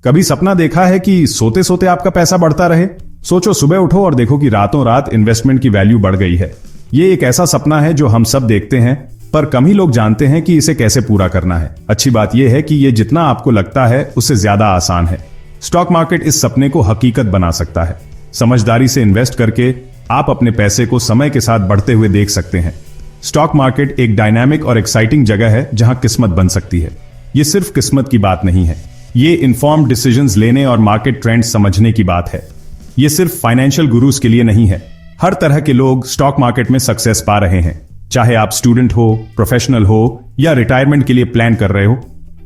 कभी सपना देखा है कि सोते सोते आपका पैसा बढ़ता रहे? सोचो सुबह उठो और देखो कि रातों रात इन्वेस्टमेंट की वैल्यू बढ़ गई है। ये एक ऐसा सपना है जो हम सब देखते हैं, पर कम ही लोग जानते हैं कि इसे कैसे पूरा करना है। अच्छी बात यह है कि ये जितना आपको लगता है उससे ज्यादा आसान है। स्टॉक मार्केट इस सपने को हकीकत बना सकता है। समझदारी से इन्वेस्ट करके आप अपने पैसे को समय के साथ बढ़ते हुए देख सकते हैं। स्टॉक मार्केट एक डायनामिक और एक्साइटिंग जगह है जहां किस्मत बन सकती है। ये सिर्फ किस्मत की बात नहीं है, ये इन्फॉर्म्ड डिसीजंस लेने और मार्केट ट्रेंड समझने की बात है। ये सिर्फ फाइनेंशियल गुरुज के लिए नहीं है। हर तरह के लोग स्टॉक मार्केट में सक्सेस पा रहे हैं, चाहे आप स्टूडेंट हो, प्रोफेशनल हो या रिटायरमेंट के लिए प्लान कर रहे हो।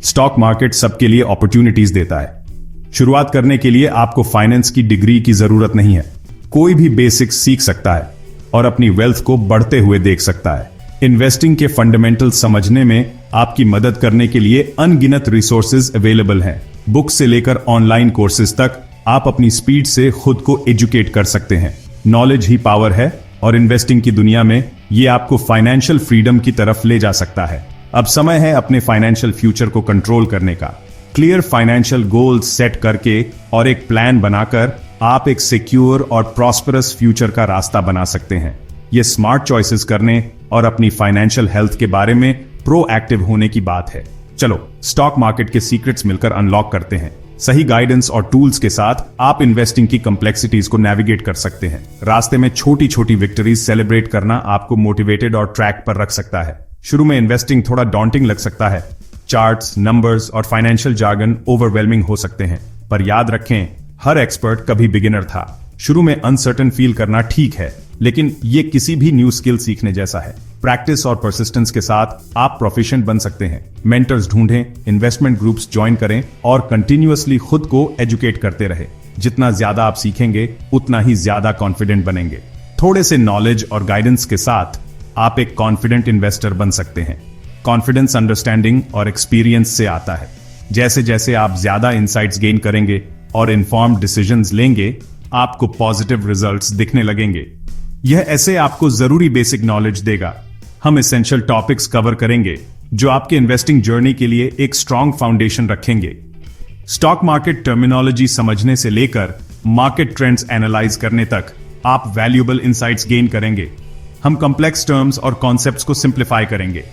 स्टॉक मार्केट सबके लिए अपॉर्चुनिटीज देता है। शुरुआत करने के लिए आपको फाइनेंस की डिग्री की जरूरत नहीं है। कोई भी बेसिक्स सीख सकता है और अपनी वेल्थ को बढ़ते हुए देख सकता है। इन्वेस्टिंग के फंडामेंटल्स समझने में आपकी मदद करने के लिए अनगिनत रिसोर्सेज अवेलेबल हैं। बुक से लेकर ऑनलाइन कोर्सेज तक आप अपनी स्पीड से खुद को एजुकेट कर सकते हैं। नॉलेज ही पावर है और इन्वेस्टिंग की दुनिया में ये आपको फाइनेंशियल फ्रीडम की तरफ ले जा सकता है। अब समय है अपने फाइनेंशियल फ्यूचर को कंट्रोल करने का। क्लियर फाइनेंशियल गोल्स सेट करके और एक प्लान बनाकर आप एक सिक्योर और प्रॉस्परस फ्यूचर का रास्ता बना सकते हैं। ये स्मार्ट चॉइसेस करने और अपनी फाइनेंशियल हेल्थ के बारे में प्रोएक्टिव होने की बात है। चलो स्टॉक मार्केट के सीक्रेट्स मिलकर अनलॉक करते हैं। सही गाइडेंस और टूल्स के साथ आप इन्वेस्टिंग की कॉम्प्लेक्सिटीज को नेविगेट कर सकते हैं। रास्ते में छोटी छोटी विक्ट्रीज सेलिब्रेट करना आपको मोटिवेटेड और ट्रैक पर रख सकता है। शुरू में इन्वेस्टिंग थोड़ा डॉन्टिंग लग सकता है। चार्ट्स, नंबर्स और फाइनेंशियल जार्गन ओवरवेलमिंग हो सकते हैं, पर याद रखें हर एक्सपर्ट कभी बिगिनर था। शुरू में अनसर्टेन फील करना ठीक है, लेकिन ये किसी भी न्यू स्किल सीखने जैसा है। प्रैक्टिस और परसिस्टेंस के साथ आप प्रोफिशिएंट बन सकते हैं। मेंटर्स ढूंढें, इन्वेस्टमेंट ग्रुप्स ज्वाइन करें और कंटिन्यूअसली खुद को एजुकेट करते रहे। जितना ज्यादा आप सीखेंगे उतना ही ज्यादा कॉन्फिडेंट बनेंगे। थोड़े से नॉलेज और गाइडेंस के साथ आप एक कॉन्फिडेंट इन्वेस्टर बन सकते हैं। कॉन्फिडेंस अंडरस्टैंडिंग और एक्सपीरियंस से आता है। जैसे जैसे आप ज्यादा इंसाइट्स गेन करेंगे और इन्फॉर्म्ड डिसीजंस लेंगे, आपको पॉजिटिव रिजल्ट्स दिखने लगेंगे। यह ऐसे आपको जरूरी बेसिक नॉलेज देगा। हम एसेंशियल टॉपिक्स कवर करेंगे जो आपके इन्वेस्टिंग जर्नी के लिए एक स्ट्रॉन्ग फाउंडेशन रखेंगे। स्टॉक मार्केट टर्मिनोलॉजी समझने से लेकर मार्केट ट्रेंड्स एनालाइज करने तक आप वैल्यूएबल इंसाइट्स गेन करेंगे। हम कॉम्प्लेक्स टर्म्स और कॉन्सेप्ट्स को सिंप्लीफाई करेंगे।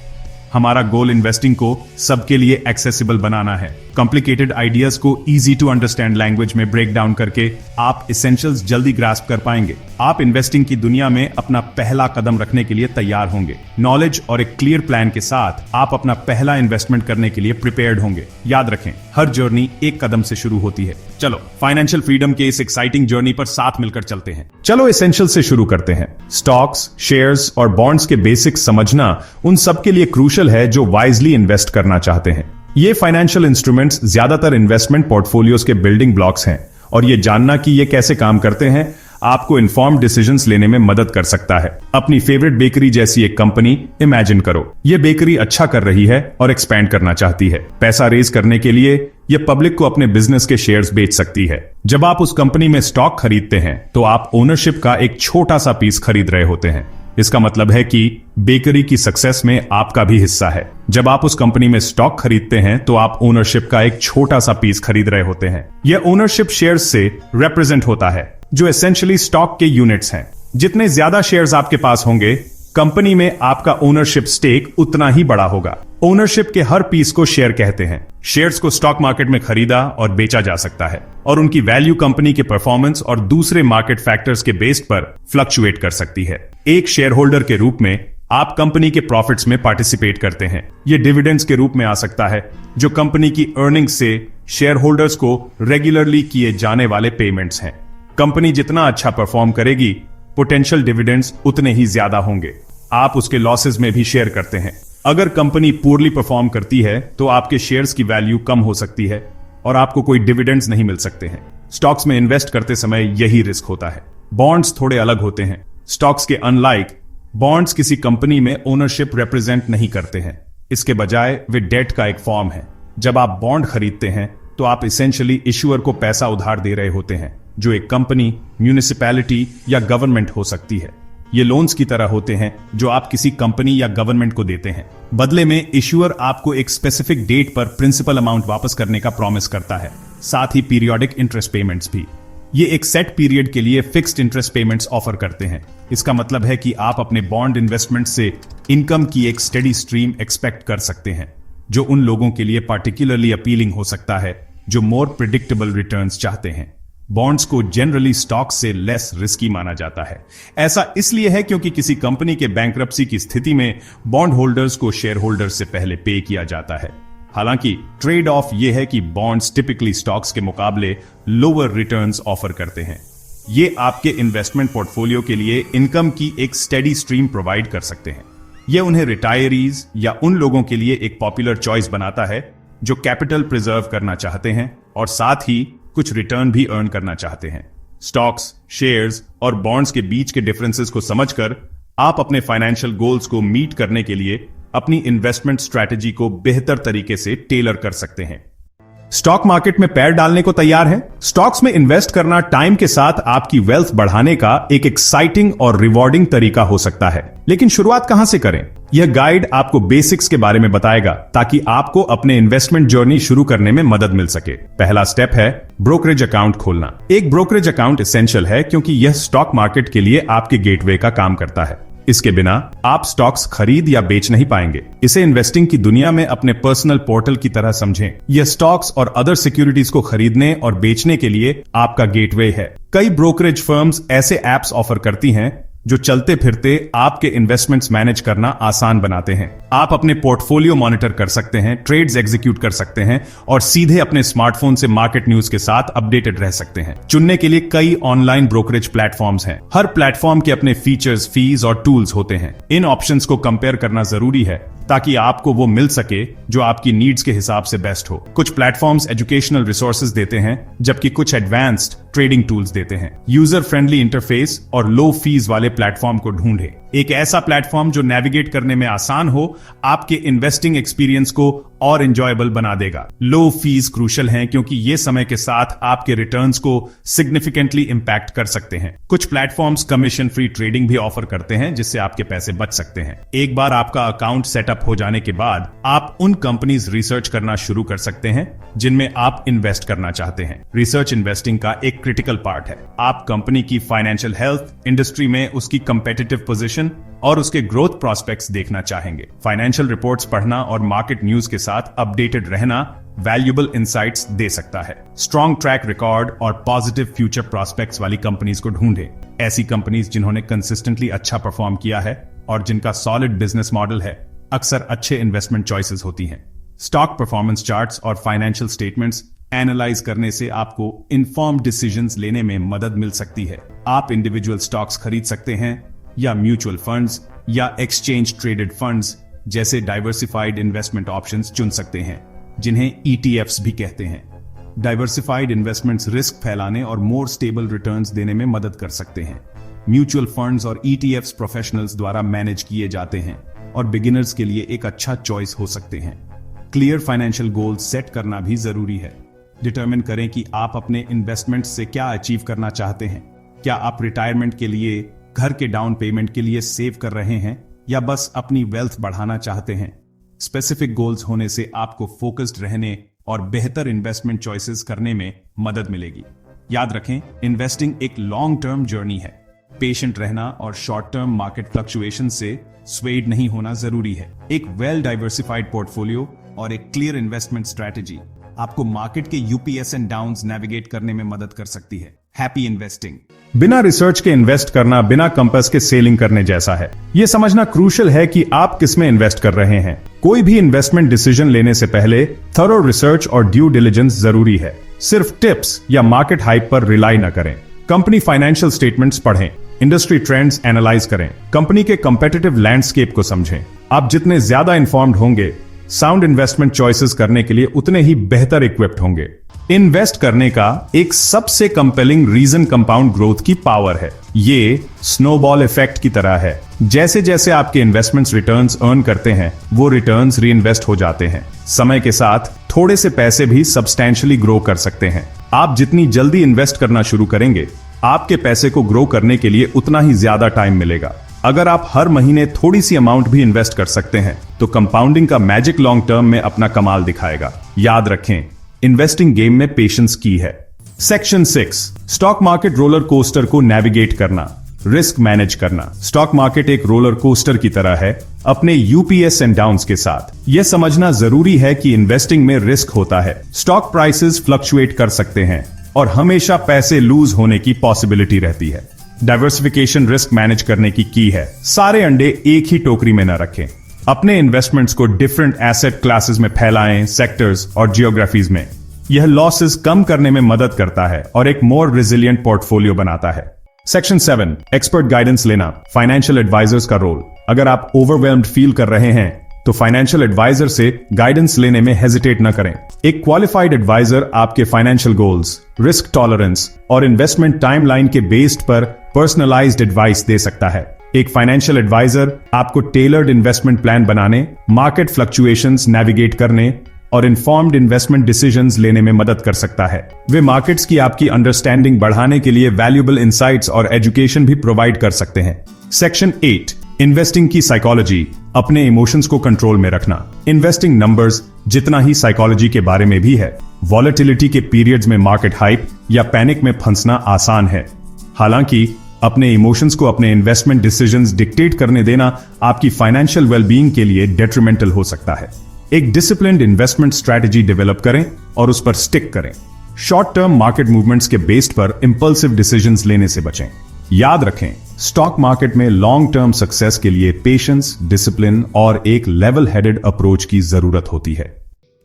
हमारा गोल इन्वेस्टिंग को सबके लिए एक्सेसिबल बनाना है। कॉम्प्लिकेटेड आइडियाज को इजी टू अंडरस्टैंड लैंग्वेज में ब्रेक डाउन करके आप एसेंशियल्स जल्दी ग्रास्प कर पाएंगे। आप इन्वेस्टिंग की दुनिया में अपना पहला कदम रखने के लिए तैयार होंगे। नॉलेज और एक क्लियर प्लान के साथ आप अपना पहला इन्वेस्टमेंट करने के लिए प्रिपेयर्ड होंगे। याद रखें, हर जर्नी एक कदम से शुरू होती है। चलो फाइनेंशियल फ्रीडम के इस एक्साइटिंग जर्नी पर साथ मिलकर चलते हैं। चलो एसेंशियल से शुरू करते हैं। स्टॉक्स, शेयर्स और बॉन्ड्स के बेसिक्स समझना उन सब के लिए क्रूशियल है जो वाइजली इन्वेस्ट करना चाहते हैं। ये फाइनेंशियल इंस्ट्रूमेंट्स ज्यादातर इन्वेस्टमेंट पोर्टफोलियोज के बिल्डिंग ब्लॉक्स हैं और ये जानना कि ये कैसे काम करते हैं आपको इन्फॉर्म्ड डिसीजंस लेने में मदद कर सकता है। अपनी फेवरेट बेकरी जैसी एक कंपनी इमेजिन करो। ये बेकरी अच्छा कर रही है और एक्सपैंड करना चाहती है। पैसा रेज करने के लिए ये पब्लिक को अपने बिजनेस के शेयर्स बेच सकती है। जब आप उस कंपनी में स्टॉक खरीदते हैं तो आप ओनरशिप का एक छोटा सा पीस खरीद रहे होते हैं। इसका मतलब है कि बेकरी की सक्सेस में आपका भी हिस्सा है। जब आप उस कंपनी में स्टॉक खरीदते हैं तो आप ओनरशिप का एक छोटा सा पीस खरीद रहे होते हैं। यह ओनरशिप शेयर्स से रिप्रेजेंट होता है, जो एसेंशियली स्टॉक के यूनिट्स हैं। जितने ज्यादा शेयर्स आपके पास होंगे, कंपनी में आपका ओनरशिप स्टेक उतना ही बड़ा होगा। ओनरशिप के हर पीस को शेयर कहते हैं। शेयर्स को स्टॉक मार्केट में खरीदा और बेचा जा सकता है और उनकी वैल्यू कंपनी के परफॉर्मेंस और दूसरे मार्केट फैक्टर्स के बेस पर फ्लक्चुएट कर सकती है। एक शेयर होल्डर के रूप में आप कंपनी के प्रॉफिट्स में पार्टिसिपेट करते हैं। यह डिविडेंड्स के रूप में आ सकता है, जो कंपनी की अर्निंग्स से शेयर होल्डर्स को रेगुलरली किए जाने वाले पेमेंट्स हैं। कंपनी जितना अच्छा परफॉर्म करेगी, पोटेंशियल डिविडेंड्स उतने ही ज्यादा होंगे। आप उसके लॉसेस में भी शेयर करते हैं। अगर कंपनी पुअरली परफॉर्म करती है तो आपके शेयर्स की वैल्यू कम हो सकती है और आपको कोई डिविडेंड्स नहीं मिल सकते हैं। स्टॉक्स में इन्वेस्ट करते समय यही रिस्क होता है। बॉन्ड्स थोड़े अलग होते हैं। स्टॉक्स के अनलाइक, बॉन्ड्स किसी कंपनी में ओनरशिप रिप्रेजेंट नहीं करते हैं। इसके बजाय वे डेट का एक फॉर्म है। जब आप बॉन्ड खरीदते हैं तो आप इसेंशियली इश्यूअर को पैसा उधार दे रहे होते हैं, जो एक कंपनी, म्यूनिसिपैलिटी या गवर्नमेंट हो सकती है। ये लोन्स की तरह होते हैं जो आप किसी कंपनी या गवर्नमेंट को देते हैं। बदले में इश्यूअर आपको एक स्पेसिफिक डेट पर प्रिंसिपल अमाउंट वापस करने का प्रॉमिस करता है। साथ ही पीरियोडिक इंटरेस्ट पेमेंट्स भी। ये एक सेट पीरियड के लिए फिक्स्ड इंटरेस्ट पेमेंट्स ऑफर करते हैं। इसका मतलब है कि आप अपने बॉन्ड इन्वेस्टमेंट से इनकम की एक स्टेडी स्ट्रीम एक्सपेक्ट कर सकते हैं, जो उन लोगों के लिए पार्टिकुलरली अपीलिंग हो सकता है जो मोर प्रिडिक्टेबल रिटर्न्स चाहते हैं। बॉन्ड्स को जनरली स्टॉक से लेस रिस्की माना जाता है। ऐसा इसलिए है क्योंकि किसी कंपनी के बैंक्रप्सी की स्थिति में बॉन्ड होल्डर्स को शेयर होल्डर्स से पहले पे किया जाता है। हालांकि ट्रेड ऑफ यह है कि बॉन्ड्स टिपिकली स्टॉक्स के मुकाबले लोअर रिटर्न्स ऑफर करते हैं। ये आपके इन्वेस्टमेंट पोर्टफोलियो के लिए इनकम की एक स्टेडी स्ट्रीम प्रोवाइड कर सकते हैं। यह उन्हें रिटायरीज या उन लोगों के लिए एक पॉपुलर चॉइस बनाता है जो कैपिटल प्रिजर्व करना चाहते हैं और साथ ही कुछ रिटर्न भी अर्न करना चाहते हैं। स्टॉक्स, शेयर्स और बॉन्ड्स के बीच के डिफरेंसेस को समझकर आप अपने फाइनेंशियल गोल्स को मीट करने के लिए अपनी इन्वेस्टमेंट स्ट्रैटेजी को बेहतर तरीके से टेलर कर सकते हैं। स्टॉक मार्केट में पैर डालने को तैयार हैं? स्टॉक्स में इन्वेस्ट करना टाइम के साथ आपकी वेल्थ बढ़ाने का एक एक्साइटिंग और रिवॉर्डिंग तरीका हो सकता है। लेकिन शुरुआत कहां से करें? यह गाइड आपको बेसिक्स के बारे में बताएगा ताकि आपको अपने इन्वेस्टमेंट जर्नी शुरू करने में मदद मिल सके। पहला स्टेप है ब्रोकरेज अकाउंट खोलना। एक ब्रोकरेज अकाउंट एसेंशियल है क्योंकि यह स्टॉक मार्केट के लिए आपके गेटवे का काम करता है। इसके बिना आप स्टॉक्स खरीद या बेच नहीं पाएंगे। इसे इन्वेस्टिंग की दुनिया में अपने पर्सनल पोर्टल की तरह समझें। यह स्टॉक्स और अदर सिक्योरिटीज को खरीदने और बेचने के लिए आपका गेटवे है। कई ब्रोकरेज फर्म्स ऐसे एप्स ऑफर करती हैं जो चलते फिरते आपके इन्वेस्टमेंट्स मैनेज करना आसान बनाते हैं। आप अपने पोर्टफोलियो मॉनिटर कर सकते हैं, ट्रेड्स एग्जीक्यूट कर सकते हैं और सीधे अपने स्मार्टफोन से मार्केट न्यूज के साथ अपडेटेड रह सकते हैं। चुनने के लिए कई ऑनलाइन ब्रोकरेज प्लेटफॉर्म्स हैं। हर प्लेटफॉर्म के अपने फीचर्स, फीस और टूल्स होते हैं। इन ऑप्शंस को कंपेयर करना जरूरी है ताकि आपको वो मिल सके जो आपकी नीड्स के हिसाब से बेस्ट हो। कुछ प्लेटफॉर्म्स एजुकेशनल रिसोर्सेज देते हैं जबकि कुछ एडवांस्ड ट्रेडिंग टूल्स देते हैं। यूजर फ्रेंडली इंटरफेस और लो फीस वाले प्लेटफॉर्म को ढूंढें। एक ऐसा प्लेटफॉर्म जो नेविगेट करने में आसान हो, आपके इन्वेस्टिंग एक्सपीरियंस को और एंजॉयबल बना देगा। लो फीस क्रूशल हैं क्योंकि ये समय के साथ आपके रिटर्न्स को सिग्निफिकेंटली इंपैक्ट कर सकते हैं। कुछ प्लेटफॉर्म्स कमीशन फ्री ट्रेडिंग भी ऑफर करते हैं जिससे आपके पैसे बच सकते हैं। एक बार आपका अकाउंट सेटअप हो जाने के बाद आप उन कंपनीज रिसर्च करना शुरू कर सकते हैं जिनमें आप इन्वेस्ट करना चाहते हैं। रिसर्च इन्वेस्टिंग का एक क्रिटिकल पार्ट है। आप कंपनी की फाइनेंशियल हेल्थ, इंडस्ट्री में उसकी कंपेटिटिव पोजीशन और उसके ग्रोथ प्रॉस्पेक्ट्स देखना चाहेंगे। फाइनेंशियल रिपोर्ट्स पढ़ना और मार्केट न्यूज के साथ अपडेटेड रहना वैल्यूएबल इंसाइट्स दे सकता है। स्ट्रॉन्ग ट्रैक रिकॉर्ड और पॉजिटिव फ्यूचर प्रॉस्पेक्ट्स वाली कंपनीज को ढूंढें। ऐसी कंपनीज जिन्होंने कंसिस्टेंटली अच्छा परफॉर्म किया है और जिनका सॉलिड बिजनेस मॉडल है अक्सर अच्छे इन्वेस्टमेंट चॉइसेस होती हैं। स्टॉक परफॉर्मेंस चार्ट्स और फाइनेंशियल स्टेटमेंट्स एनालाइज करने से आपको इन्फॉर्म्ड डिसीजंस लेने में मदद मिल सकती है। आप इंडिविजुअल स्टॉक्स खरीद सकते हैं या म्यूचुअल फंड्स या एक्सचेंज ट्रेडेड फंड्स जैसे डाइवर्सिफाइड इन्वेस्टमेंट ऑप्शंस चुन सकते हैं, जिन्हें ETFs भी कहते हैं। डाइवर्सिफाइड इन्वेस्टमेंट्स रिस्क फैलाने और मोर स्टेबल रिटर्न्स देने में मदद कर सकते हैं। म्यूचुअल फंड्स और ETFs प्रोफेशनल्स द्वारा मैनेज किए जाते हैं और बिगिनर्स के लिए एक अच्छा चॉइस हो सकते हैं। क्लियर फाइनेंशियल गोल्स सेट करना भी जरूरी है। डिटरमिन करें कि आप अपने इन्वेस्टमेंट से क्या अचीव करना चाहते हैं। क्या आप रिटायरमेंट के लिए, घर के डाउन पेमेंट के लिए सेव कर रहे हैं या बस अपनी वेल्थ बढ़ाना चाहते हैं? स्पेसिफिक गोल्स होने से आपको फोकस्ड रहने और बेहतर इन्वेस्टमेंट चॉइसेस करने में मदद मिलेगी। याद रखें, इन्वेस्टिंग एक लॉन्ग टर्म जर्नी है। पेशेंट रहना और शॉर्ट टर्म मार्केट फ्लक्चुएशन से स्वेड नहीं होना जरूरी है। एक वेल डाइवर्सिफाइड पोर्टफोलियो और एक क्लियर इन्वेस्टमेंट स्ट्रैटेजी आपको मार्केट के यूपीएस एंड डाउन्स नेविगेट करने में मदद कर सकती है। Happy investing. बिना रिसर्च के इन्वेस्ट करना बिना कंपास के सेलिंग करने जैसा है। यह समझना क्रूशियल है कि आप किसमें इन्वेस्ट कर रहे हैं। कोई भी इन्वेस्टमेंट डिसीजन लेने से पहले थॉरो रिसर्च और ड्यू डिलिजेंस जरूरी है। सिर्फ टिप्स या मार्केट हाइप पर रिलाई न करें। कंपनी फाइनेंशियल स्टेटमेंट्स पढ़ें, इंडस्ट्री ट्रेंड्स एनालाइज करें, कंपनी के कंपेटिटिव लैंडस्केप को समझें। आप जितने ज्यादा इन्फॉर्म्ड होंगे, साउंड इन्वेस्टमेंट चॉइसेस करने के लिए उतने ही बेहतर इक्विप्ड होंगे। इन्वेस्ट करने का एक सबसे कंपेलिंग रीजन कंपाउंड ग्रोथ की पावर है। ये स्नोबॉल इफेक्ट की तरह है। जैसे जैसे आपके इन्वेस्टमेंट्स रिटर्न्स अर्न करते हैं, वो रिटर्न्स रीइन्वेस्ट हो जाते हैं। समय के साथ थोड़े से पैसे भी सब्सटैंशियली ग्रो कर सकते हैं। आप जितनी जल्दी इन्वेस्ट करना शुरू करेंगे, आपके पैसे को ग्रो करने के लिए उतना ही ज्यादा टाइम मिलेगा। अगर आप हर महीने थोड़ी सी अमाउंट भी इन्वेस्ट कर सकते हैं, तो कंपाउंडिंग का मैजिक लॉन्ग टर्म में अपना कमाल दिखाएगा। याद रखें, इन्वेस्टिंग गेम में पेशेंस की है। Section 6, stock market roller coaster को नेविगेट करना, रिस्क मैनेज करना। स्टॉक मार्केट एक रोलर कोस्टर की तरह है, अपने यूपीएस एंड डाउन्स के साथ। यह समझना जरूरी है कि इन्वेस्टिंग में रिस्क होता है। स्टॉक प्राइसेस फ्लक्चुएट कर सकते हैं और हमेशा पैसे लूज होने की पॉसिबिलिटी रहती है। डाइवर्सिफिकेशन रिस्क मैनेज करने की है। सारे अंडे एक ही टोकरी में न रखें। अपने इन्वेस्टमेंट्स को डिफरेंट एसेट क्लासेस में फैलाएं, सेक्टर्स और जियोग्राफीज में। यह लॉसेस कम करने में मदद करता है और एक मोर रेजिलिएंट पोर्टफोलियो बनाता है। सेक्शन 7, एक्सपर्ट गाइडेंस लेना, फाइनेंशियल एडवाइजर्स का रोल। अगर आप ओवरवेल्म्ड फील कर रहे हैं तो फाइनेंशियल एडवाइजर से गाइडेंस लेने में हेजिटेट न करें। एक क्वालिफाइड एडवाइजर आपके फाइनेंशियल गोल्स, रिस्क टॉलरेंस और इन्वेस्टमेंट टाइमलाइन के बेस्ड पर पर्सनलाइज्ड एडवाइस दे सकता है। एक फाइनेंशियल एडवाइजर आपको टेलर्ड इन्वेस्टमेंट प्लान बनाने, मार्केट फ्लक्चुएशंस नेविगेट करने और इन्फॉर्म्ड इन्वेस्टमेंट डिसीजंस लेने में मदद कर सकता है। वे मार्केट्स की आपकी अंडरस्टैंडिंग बढ़ाने के लिए वैल्यूएबल इंसाइट्स और एजुकेशन भी प्रोवाइड कर सकते हैं। सेक्शन 8, इन्वेस्टिंग की साइकोलॉजी, अपने इमोशंस को कंट्रोल में रखना। इन्वेस्टिंग नंबर्स जितना ही साइकोलॉजी के बारे में भी है। वॉलेटिलिटी के पीरियड्स में मार्केट हाइप या पैनिक में फंसना आसान है। हालांकि अपने इमोशंस को अपने इन्वेस्टमेंट डिसीजंस डिक्टेट करने देना आपकी फाइनेंशियल वेलबीइंग के लिए डेट्रीमेंटल हो सकता है। एक डिसिप्लिन्ड इन्वेस्टमेंट स्ट्रैटेजी डेवलप करें और उस पर स्टिक करें। शॉर्ट टर्म मार्केट मूवमेंट्स के बेस्ड पर इंपल्सिव डिसीजंस लेने से बचें। याद रखें, स्टॉक मार्केट में लॉन्ग टर्म सक्सेस के लिए पेशेंस, डिसिप्लिन और एक लेवल हेडेड अप्रोच की जरूरत होती है।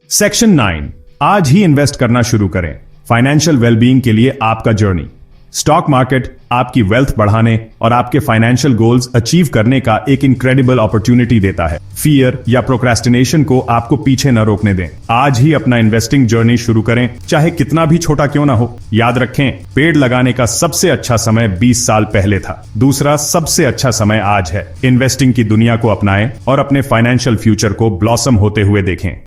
सेक्शन 9, आज ही इन्वेस्ट करना शुरू करें, फाइनेंशियल वेलबीइंग के लिए आपका जर्नी। स्टॉक मार्केट आपकी वेल्थ बढ़ाने और आपके फाइनेंशियल गोल्स अचीव करने का एक इनक्रेडिबल अपॉर्चुनिटी देता है। फियर या प्रोक्रेस्टिनेशन को आपको पीछे न रोकने दें। आज ही अपना इन्वेस्टिंग जर्नी शुरू करें, चाहे कितना भी छोटा क्यों ना हो। याद रखें, पेड़ लगाने का सबसे अच्छा समय 20 साल पहले था। दूसरा सबसे अच्छा समय आज है। इन्वेस्टिंग की दुनिया को अपनाएं और अपने फाइनेंशियल फ्यूचर को ब्लॉसम होते हुए देखें।